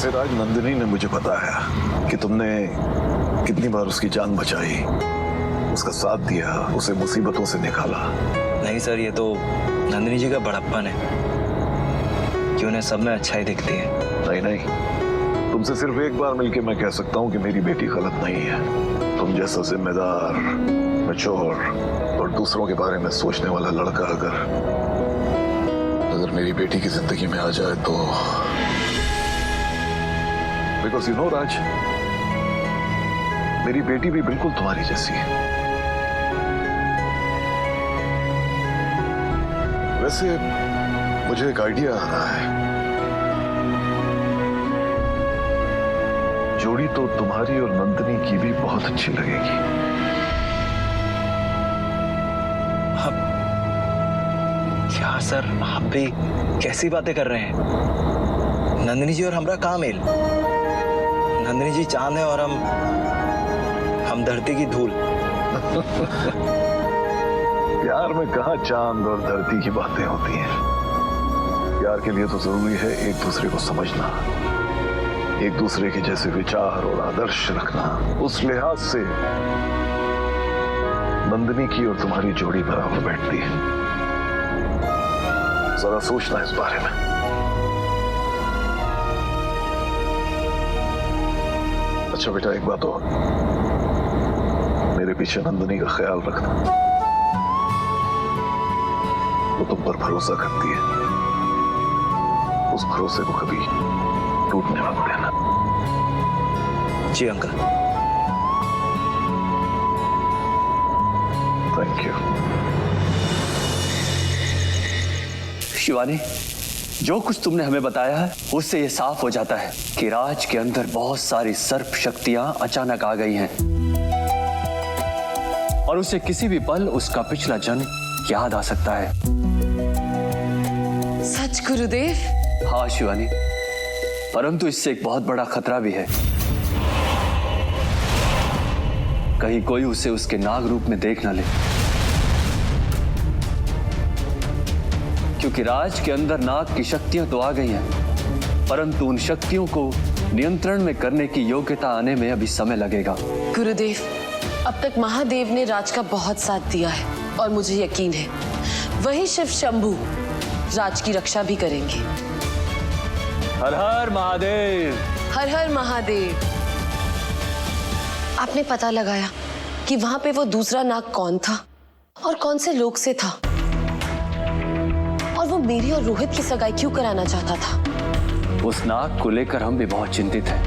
वैसे राज, नंदिनी ने मुझे बताया कि तुमने कितनी बार उसकी जान बचाई, उसका साथ दिया, उसे मुसीबतों से निकाला। नहीं सर, ये तो नंदिनी जी का बड़प्पन है कि उन्हें सब में अच्छा ही दिखती है। नहीं नहीं, तुमसे सिर्फ एक बार मिलके मैं कह सकता हूँ कि मेरी बेटी गलत नहीं है। तुम जैसा जिम्मेदार, मैच्योर और दूसरों के बारे में सोचने वाला लड़का अगर मेरी बेटी की जिंदगी में आ जाए तो, बिकॉज यू नो राज, मेरी बेटी भी बिल्कुल तुम्हारी जैसी है। वैसे मुझे एक आइडिया आ रहा है। जोड़ी तो तुम्हारी और नंदिनी की भी बहुत अच्छी लगेगी। क्या सर, आप भी कैसी बातें कर रहे हैं? नंदिनी जी और हमरा कहाँ मेल? नंदिनी जी चांद है और हम धरती की धूल। प्यार में कहाँ चांद और धरती की बातें होती हैं। प्यार के लिए तो जरूरी है एक दूसरे को समझना, एक दूसरे के जैसे विचार और आदर्श रखना। उस लिहाज से नंदिनी की और तुम्हारी जोड़ी बराबर बैठती है। जरा सोचना इस बारे में। अच्छा बेटा, एक बात और, मेरे पीछे नंदिनी का ख्याल रखना। वो तुम पर भरोसा करती है, उस भरोसे को कभी टूटने मत देना। जी अंकल। Thank you. शिवानी, जो कुछ तुमने हमें बताया है उससे ये साफ हो जाता है कि राज के अंदर बहुत सारी सर्प शक्तियां अचानक आ गई हैं और उसे किसी भी पल उसका पिछला जन्म याद आ सकता है। सच गुरुदेव? हाँ शिवानी, परंतु इससे एक बहुत बड़ा खतरा भी है। कहीं कोई उसे उसके नाग रूप में देख ना ले, क्योंकि राज के अंदर नाग की शक्तियां तो आ गई हैं, परंतु उन शक्तियों को नियंत्रण में करने की योग्यता आने में अभी समय लगेगा। गुरुदेव, अब तक महादेव ने राज का बहुत साथ दिया है और मुझे यकीन है वही शिव शंभू राज की रक्षा भी करेंगे। हर हर महादेव। हर हर महादेव। आपने पता लगाया कि वहां पे वो दूसरा नाग कौन था और कौन से लोग से था, और वो मेरी और रोहित की सगाई क्यों कराना चाहता था? उस नाग को लेकर हम भी बहुत चिंतित हैं,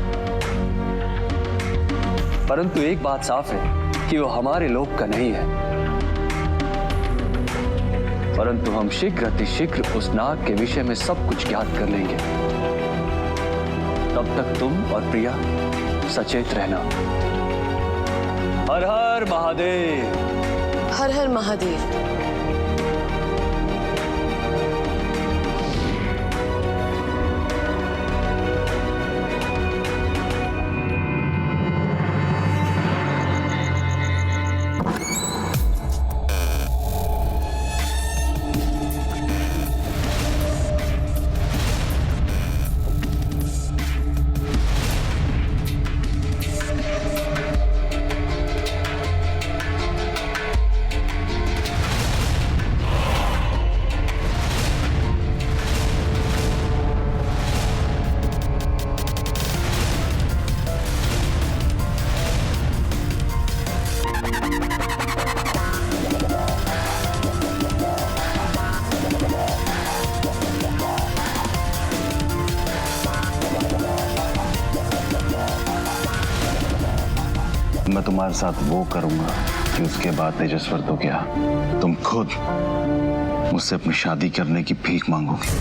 परंतु एक बात साफ है कि वो हमारे लोक का नहीं है। परंतु हम शीघ्र अतिशीघ्र उस नाग के विषय में सब कुछ ज्ञात कर लेंगे। तब तक तुम और प्रिया सचेत रहना। हर हर महादेव। हर हर महादेव। मैं तुम्हारे साथ वो करूंगा कि उसके बाद तेजस्वर तो क्या, तुम खुद मुझसे अपनी शादी करने की भीख मांगोगी।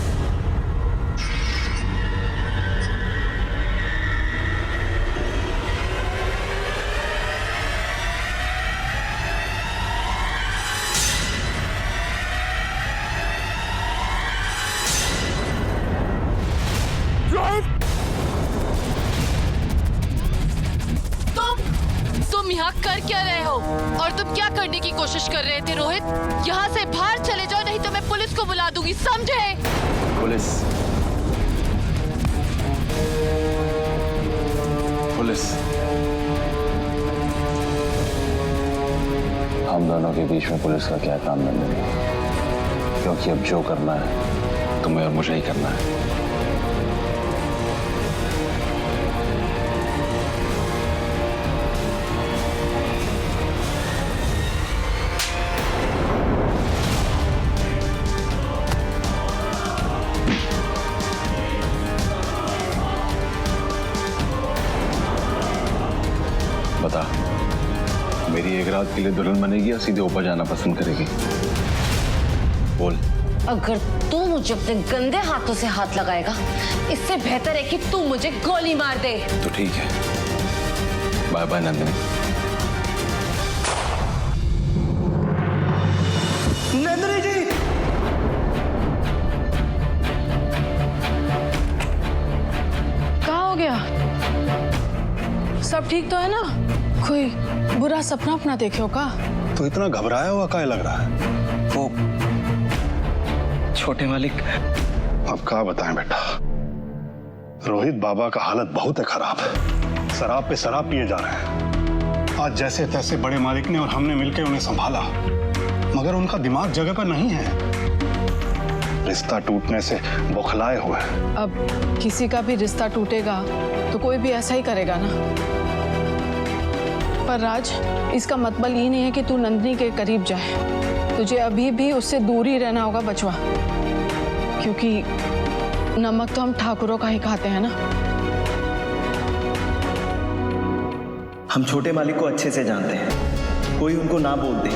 तुम यहाँ कर क्या रहे हो और तुम क्या करने की कोशिश कर रहे थे रोहित? यहाँ से बाहर चले जाओ, नहीं तो मैं पुलिस को बुला दूंगी, समझे? पुलिस? यस, हम दोनों के बीच में पुलिस का क्या काम नहीं, क्योंकि अब जो करना है तुम्हें और मुझे ही करना है। बता, मेरी एक रात के लिए दुल्हन बनेगी या सीधे ऊपर जाना पसंद करेगी? बोल। अगर तू मुझे अपने गंदे हाथों से हाथ लगाएगा, इससे बेहतर है कि तू मुझे गोली मार दे। तो ठीक है, बाय बाय नंदिनी। नंदिनी जी, कहाँ हो गया? सब ठीक तो है ना? कोई बुरा सपना अपना देखे हो का? तो इतना घबराया हुआ काहे लग रहा है? वो छोटे मालिक। अब क्या बताएं बेटा, रोहित बाबा का हालत बहुत है खराब। शराब पे शराब पिए जा रहे हैं। आज जैसे तैसे बड़े मालिक ने और हमने मिलकर उन्हें संभाला, मगर उनका दिमाग जगह पर नहीं है। रिश्ता टूटने से बौखलाए हुए। अब किसी का भी रिश्ता टूटेगा तो कोई भी ऐसा ही करेगा ना। पर राज, इसका मतलब ये नहीं है कि तू नंदिनी के करीब जाए। तुझे अभी भी उससे दूर ही रहना होगा बचवा, क्योंकि नमक तो हम ठाकुरों का ही खाते हैं ना। हम छोटे मालिक को अच्छे से जानते हैं। कोई उनको ना बोल दे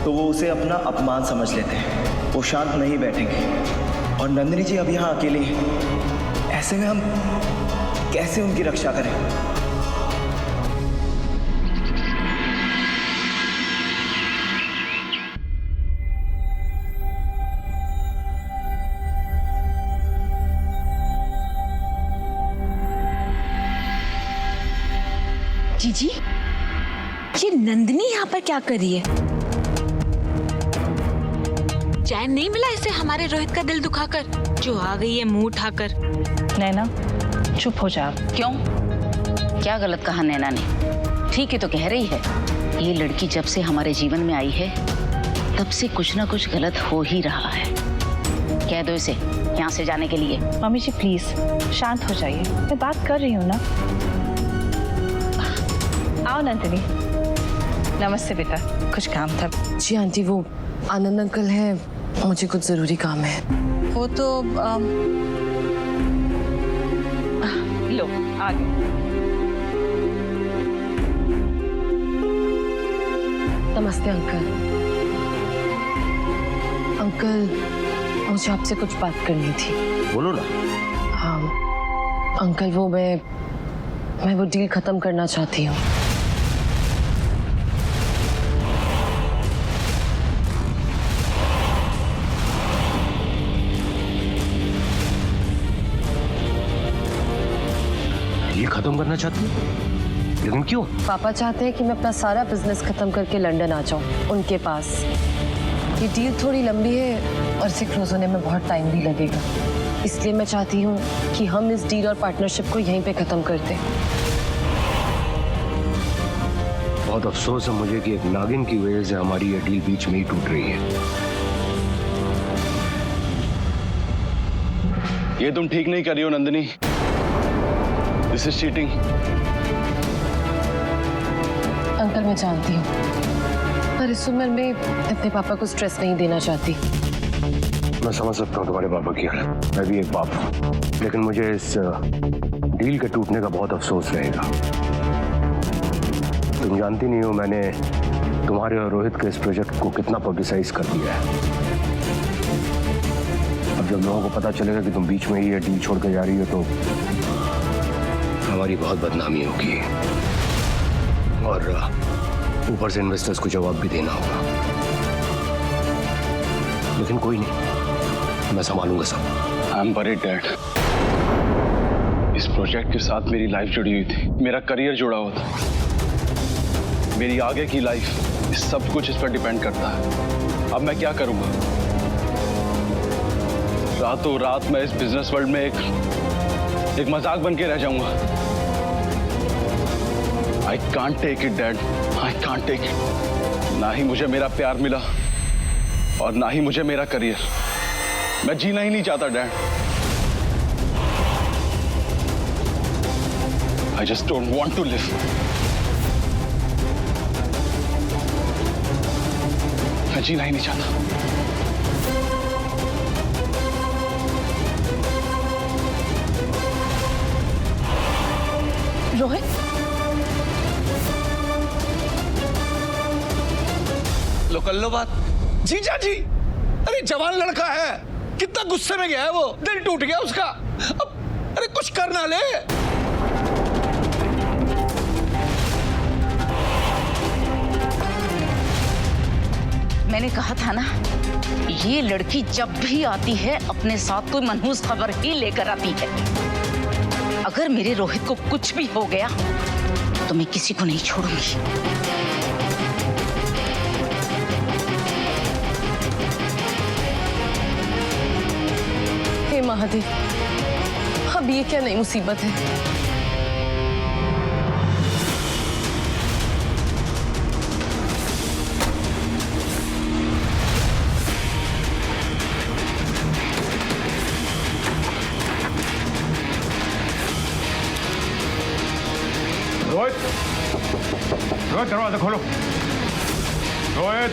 तो वो उसे अपना अपमान समझ लेते हैं। वो शांत नहीं बैठेंगे। और नंदिनी जी अब यहाँ अकेले हैं। ऐसे में हम कैसे उनकी रक्षा करें? जीजी, ये नंदिनी यहाँ पर क्या कर रही है? चैन नहीं मिला इसे हमारे रोहित का दिल दुखाकर, जो आ गई है मुंह उठाकर। नैना चुप हो जा। क्यों? क्या गलत कहा नैना ने? ठीक ही तो कह रही है। ये लड़की जब से हमारे जीवन में आई है, तब से कुछ ना कुछ गलत हो ही रहा है। कह दो इसे यहाँ से जाने के लिए। मम्मी जी प्लीज शांत हो जाइए, मैं बात कर रही हूँ ना। आओ नंदिनी। नमस्ते बेटा, कुछ काम था? जी आंटी, वो आनंद अंकल है, मुझे कुछ जरूरी काम है। वो तो लो आ गए। नमस्ते अंकल। अंकल, मुझे आपसे कुछ बात करनी थी। बोलो ना। हाँ अंकल, वो मैं वो डील खत्म करना चाहती हूँ। ये खत्म करना चाहती है? लेकिन क्यों? पापा चाहते हैं कि मैं अपना सारा बिजनेस खत्म करके लंदन आ जाऊं उनके पास। ये डील थोड़ी लंबी है और इसे क्लोज होने में बहुत टाइम भी लगेगा, इसलिए मैं चाहती हूँ कि हम इस डील और पार्टनरशिप को यहीं पे खत्म कर दें। बहुत अफसोस है मुझे कि एक नागिन की वजह से हमारी ये डील बीच में ही टूट रही है। ये तुम ठीक नहीं कर रही हो Nandini. This is cheating. Uncle मैं जानती हूँ, पर इस उम्र में अपने पापा को स्ट्रेस नहीं देना चाहती। मैं समझ सकता हूँ तुम्हारे पापा की हालत, मैं भी एक बाप हूँ, लेकिन मुझे इस डील के टूटने का बहुत अफसोस रहेगा। तुम जानती नहीं हो मैंने तुम्हारे और रोहित के इस प्रोजेक्ट को कितना पब्लिसाइज कर दिया है। अब जब लोगों को पता चलेगा कि तुम बीच में ही ये डील छोड़ के जा रही हो तो हमारी बहुत बदनामी होगी और ऊपर से इन्वेस्टर्स को जवाब भी देना होगा। लेकिन कोई नहीं, मैं संभालूंगा सब। I am worried dad. इस प्रोजेक्ट के साथ मेरी लाइफ जुड़ी हुई थी, मेरा करियर जुड़ा हुआ था, मेरी आगे की लाइफ, सब कुछ इस पर डिपेंड करता है। अब मैं क्या करूंगा? रातों रात मैं इस बिजनेस वर्ल्ड में एक मजाक बन के रह जाऊंगा। I can't take it dad, I can't take it. ना ही मुझे मेरा प्यार मिला और ना ही मुझे मेरा करियर। मैं जीना ही नहीं चाहता dad. I just don't want to live. मैं जीना ही नहीं चाहता। रोहित, लो कर लो बात। जीजा जी, अरे जवान लड़का है, कितना गुस्से में गया है वो, दिल टूट गया उसका। अब अरे कुछ कर ना ले। मैंने कहा था ना, ये लड़की जब भी आती है अपने साथ कोई मनहूस खबर ही लेकर आती है। अगर मेरे रोहित को कुछ भी हो गया तो मैं किसी को नहीं छोड़ूंगी। हे महादेव, अब ये क्या नई मुसीबत है? रोहित, रोहित दरवाजा खोलो। रोहित,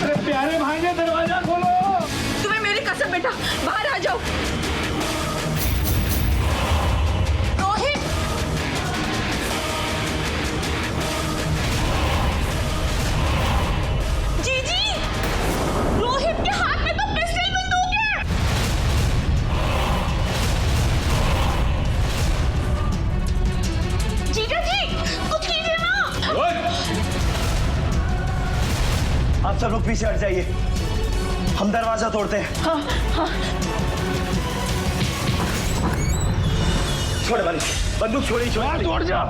अरे प्यारे भाई ने दरवाजा खोलो। तुम्हें मेरी कसम बेटा, बाहर आ जाओ। रोहित, जीजी, रोहित के हाथ में तो पिस्टल बंदूक है। जीजा जी, कुछ कीजिए ना। आप सब लोग पीछे हट जाइए, हम दरवाजा तोड़ते हैं। हाँ हाँ। छोड़े मालिक, बंदूक छोड़िए। छोड़िए, तोड़ जा।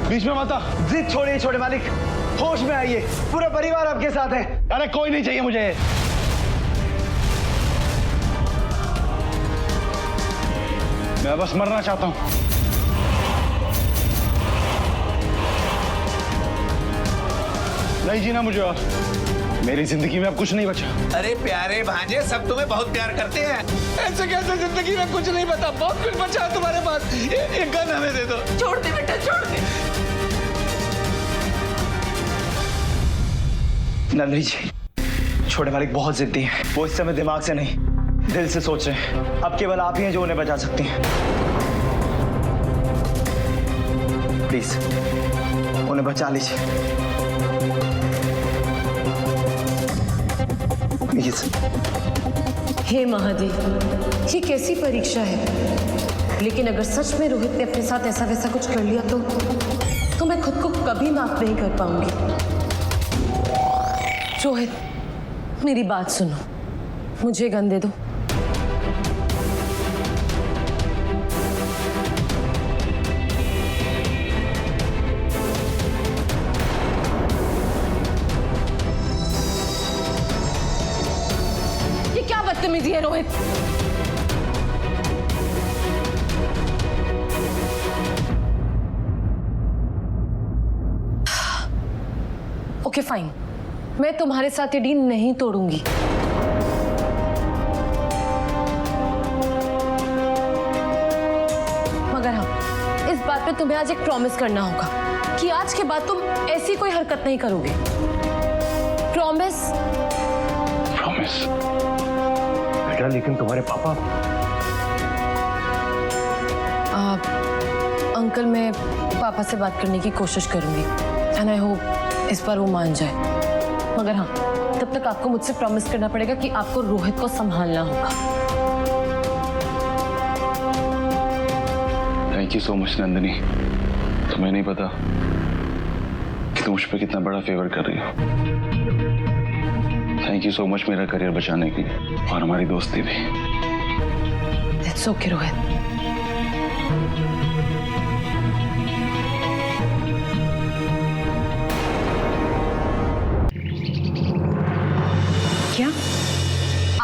बीच में मत आ। जिद छोड़िए छोड़े मालिक, होश में आइए, पूरा परिवार आपके साथ है। अरे कोई नहीं चाहिए मुझे। मैं बस मरना चाहता हूं। नहीं जीना मुझे और। मेरी जिंदगी में अब कुछ नहीं बचा। अरे प्यारे भांजे, सब तुम्हें बहुत प्यार करते हैं। ऐसे कैसे जिंदगी में कुछ नहीं बता? बहुत कुछ बचा है तुम्हारे पास। ये गन हमें दे दो। छोड़ दे बेटा, छोड़ दे। नंदनी जी, छोटे मालिक बहुत जिद्दी हैं। वो इस समय दिमाग से नहीं, दिल से सोच रहे हैं। अब केवल आप ही हैं जो उन्हें बचा सकती हैं। प्लीज उन्हें बचा लीजिए, प्लीज। हे महादेव, ये कैसी परीक्षा है? लेकिन अगर सच में रोहित ने अपने साथ ऐसा वैसा कुछ कर लिया तो मैं खुद को कभी माफ नहीं कर पाऊंगी। रोहित, मेरी बात सुनो, मुझे गन दे दो। ये क्या बदतमीजी है रोहित? ओके फाइन, मैं तुम्हारे साथ ये डील नहीं तोड़ूंगी। मगर हाँ, इस बात पे तुम्हें आज एक प्रॉमिस करना होगा कि आज के बाद तुम ऐसी कोई हरकत नहीं करोगे। प्रॉमिस? प्रॉमिस। बेटा लेकिन तुम्हारे पापा। अंकल, मैं पापा से बात करने की कोशिश करूंगी एंड आई होप इस बार वो मान जाए। मगर हाँ, तब तक आपको मुझसे प्रॉमिस करना पड़ेगा कि आपको रोहित को संभालना होगा। Thank you so much Nandini. तुम्हें नहीं पता कि तुम मुझ पे कितना बड़ा फेवर कर रही हो। थैंक यू सो मच मेरा करियर बचाने की और हमारी दोस्ती भी। It's okay Rohit. क्या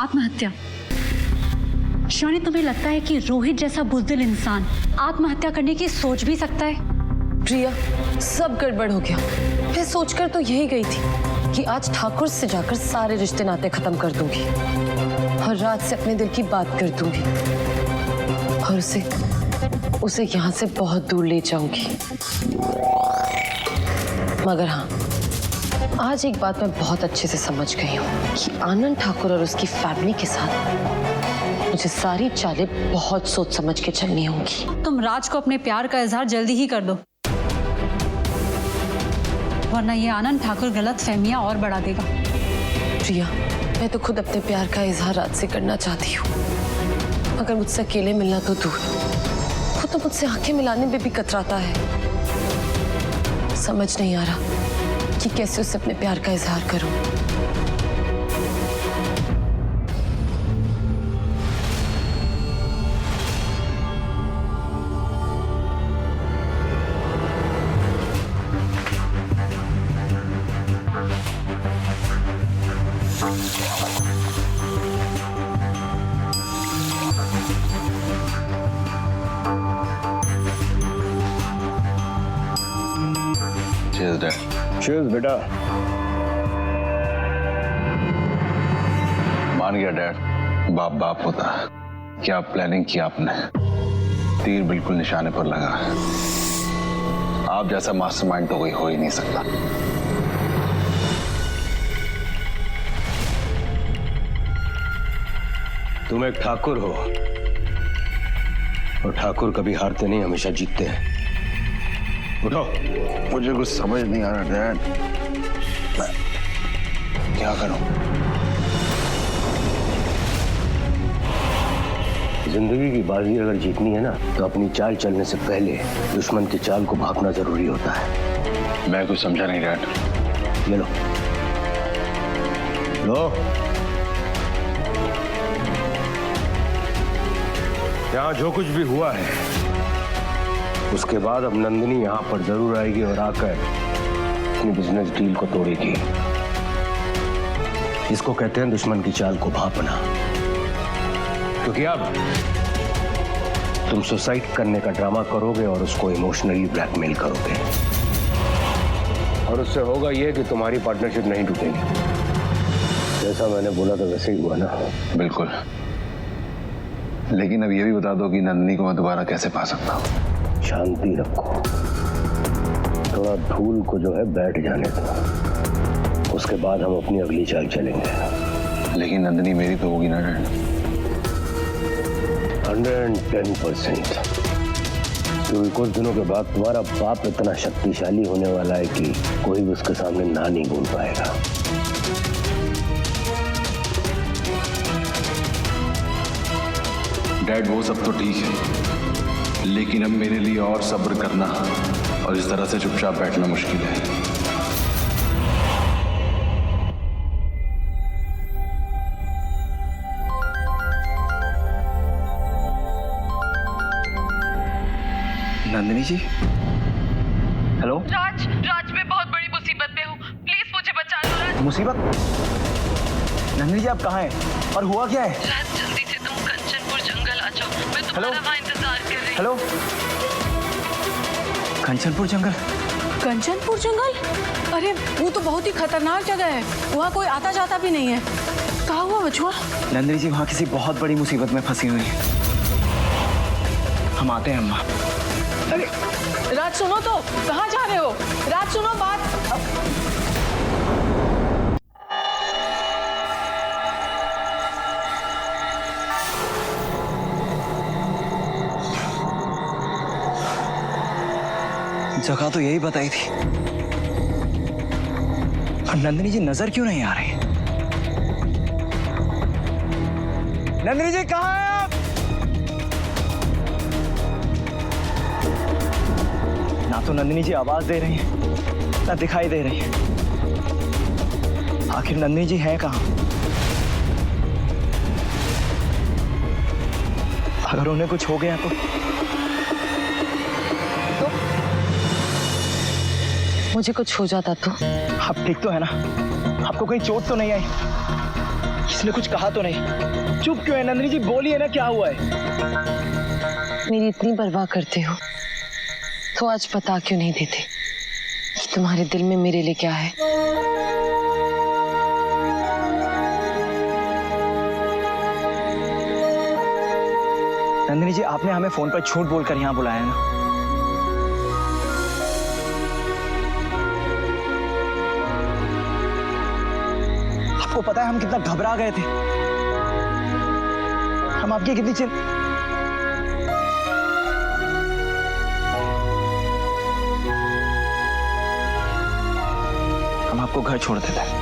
आत्महत्या? शौर्य, तुम्हें लगता है कि रोहित जैसा बुज़दिल इंसान आत्महत्या करने की सोच भी सकता है? प्रिया, सब गड़बड़ हो गया। मैं सोचकर तो यही गई थी कि आज ठाकुर से जाकर सारे रिश्ते नाते खत्म कर दूंगी और राज से अपने दिल की बात कर दूंगी और उसे यहाँ से बहुत दूर ले जाऊंगी। मगर हाँ, आज एक बात मैं बहुत अच्छे से समझ गई हूँ कि आनंद ठाकुर और उसकी फैमिली के साथ मुझे सारी चालें बहुत सोच समझ के चलनी होंगी। तुम राज को अपने प्यार का इजहार जल्दी ही कर दो, वरना ये आनंद ठाकुर गलत फहमियां और बढ़ा देगा। प्रिया, मैं तो खुद अपने प्यार का इजहार राज से करना चाहती हूँ, मगर मुझसे अकेले मिलना तो दूर, वो तो मुझसे आंखें मिलाने में भी कतराता है। समझ नहीं आ रहा कि कैसे उसे अपने प्यार का इजहार करूं। Cheers, Dad. चीयर्स बेटा। मान गया डैड, बाप बाप होता है। क्या प्लानिंग की आपने? तीर बिल्कुल निशाने पर लगा है। आप जैसा मास्टरमाइंड तो कोई हो ही नहीं सकता। तुम एक ठाकुर हो और ठाकुर कभी हारते नहीं, हमेशा जीतते हैं। उठो। मुझे कुछ समझ नहीं आ रहा डैड, मैं क्या करूं? जिंदगी की बाजी अगर जीतनी है ना, तो अपनी चाल चलने से पहले दुश्मन की चाल को भांपना जरूरी होता है। मैं कुछ समझा नहीं डैड। ये लो लो। यहाँ जो कुछ भी हुआ है, उसके बाद अब नंदिनी यहाँ पर जरूर आएगी और आकर अपनी बिजनेस डील को तोड़ेगी। इसको कहते हैं दुश्मन की चाल को भांपना। क्योंकि अब तुम सुसाइड करने का ड्रामा करोगे और उसको इमोशनली ब्लैकमेल करोगे, और उससे होगा यह कि तुम्हारी पार्टनरशिप नहीं टूटेगी। जैसा मैंने बोला था वैसे ही हुआ ना? बिल्कुल। लेकिन अब ये भी बता दो कि नंदिनी को मैं दोबारा कैसे पा सकता हूँ? शांति रखो, थोड़ा धूल को जो है बैठ जाने दो, उसके बाद हम अपनी अगली चाल चलेंगे। लेकिन नंदिनी मेरी तो होगी ना डैड? 110%। क्योंकि कुछ दिनों के बाद तुम्हारा बाप इतना शक्तिशाली होने वाला है कि कोई भी उसके सामने ना नहीं बोल पाएगा। डैड वो सब तो ठीक है, लेकिन अब मेरे लिए और सब्र करना और इस तरह से चुपचाप बैठना मुश्किल है। नंदिनी जी, हेलो। राज, मैं बहुत बड़ी मुसीबत में हूँ, प्लीज मुझे बचा लो राज। मुसीबत? नंदिनी जी, आप कहाँ हैं और हुआ क्या है? राज, जल्दी से तुम कंचनपुर जंगल आ जाओ, मैं तुम्हारा वहाँ इंतजार कर रही हूँ। हेलो, कंचनपुर जंगल? कंचनपुर जंगल? अरे वो तो बहुत ही खतरनाक जगह है, वहाँ कोई आता जाता भी नहीं है। कहाँ हुआ बचुआ? नंदिनी जी, वहाँ किसी बहुत बड़ी मुसीबत में फंसी हुई है। हम आते हैं अम्मा। अरे राज सुनो तो, कहाँ जा रहे हो? राज सुनो बात। जगह तो यही बताई थी, और नंदिनी जी नजर क्यों नहीं आ रही? नंदिनी जी कहाँ हैं आप? ना तो नंदिनी जी आवाज दे रही है, ना दिखाई दे रही है। आखिर नंदिनी जी हैं कहाँ? अगर उन्हें कुछ हो गया तो मुझे कुछ हो जाता तो? आप ठीक तो है ना? आपको कहीं चोट तो नहीं आई? किसने कुछ कहा तो नहीं? चुप क्यों है नंदिनी जी? बोलिए ना, क्या हुआ है? मेरी इतनी परवाह करते हो तो आज बता क्यों नहीं देते कि तुम्हारे दिल में मेरे लिए क्या है? नंदिनी जी, आपने हमें फोन पर झूठ बोलकर यहाँ बुलाया है ना? आपको पता है हम कितना घबरा गए थे, हम आपकी कितनी हम आपको घर छोड़ देते हैं।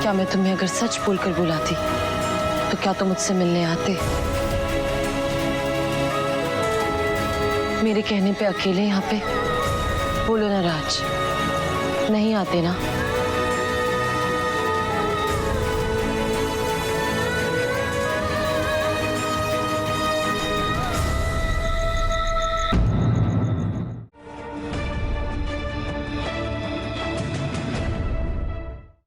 क्या मैं तुम्हें अगर सच बोलकर बुलाती तो क्या तुम मुझसे मिलने आते? मेरे कहने पे अकेले यहाँ पे? बोलो ना राज, नहीं आते ना?